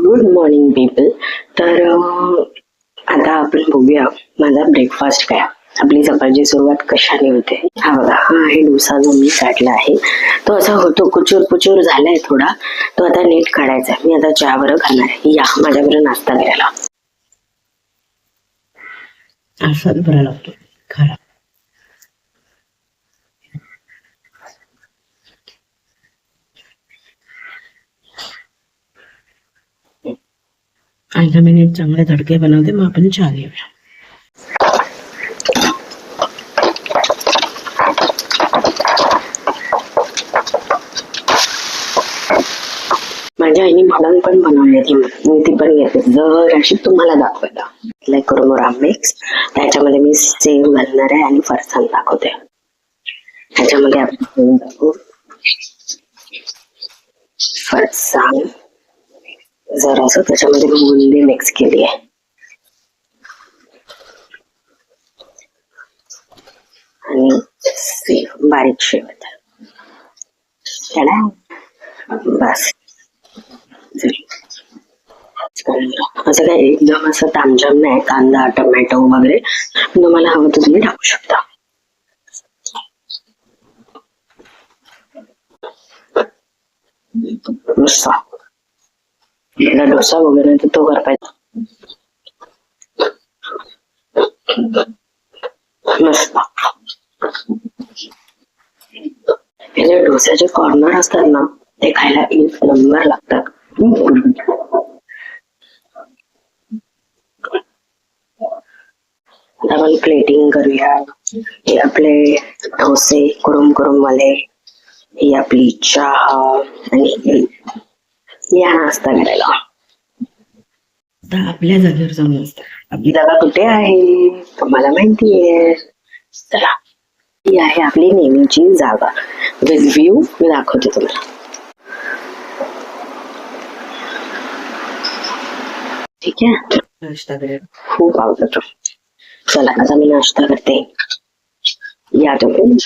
Good morning people. तर आता आपण बघूया माझा ब्रेकफास्ट काय. आपली सकाळची सुरुवात कशाने होते. हा बघा, हा आहे डोसा जो मी काढला आहे. तो असा होतो कुचूर पुचूर झालाय थोडा. तो आता नीट काढायचा. मी आता चहा बरं खाणार आहे. या माझ्याबरोबर नाश्ता करायला. असाच बरा लागतो खरा. अर्धा मिनिट चांगले तडके बनवते, मग आपण चहा घेऊया. माझ्या आईने म्हणून पण बनवली मी ती पण घेते जर अशी तुम्हाला दाखवायला. लाईक कुरमुरा मिक्स, त्याच्यामध्ये मी सेव घालणार आहे आणि फरसाण दाखवते. त्याच्यामध्ये आपण दाखवू फरसाण, जरासं त्याच्यामध्ये बुंदी मिक्स केली आहे आणि सेव बारीक शेव बस. असं काय एकदम असं तामझाम नाही. कांदा टोमॅटो वगैरे तुम्हाला हवं तर तुम्ही टाकू शकता. डोसा, डोसा वगैरे तर तो करता मस्त. हे जे डोस्याचे कॉर्नर असतात ना, ते खायला एक नंबर लागतात. आपण प्लेटिंग करूया. हे आपले डोसे कुरुम कुरुम वाले, ही आपली चहा आणि या नाश्ता करायला. आता आपल्या जागेवर जाऊन नाश्ता. आपली जागा कुठे आहे तुम्हाला माहितीये. चला, ही आहे आपली नेहमीची जागा विथ व्ह्यू. मी दाखवते तुम्हाला. ठीक आहे, नाश्ता करायला खूप आवडतो. चला आता मी नाश्ता करते, या तुम्ही.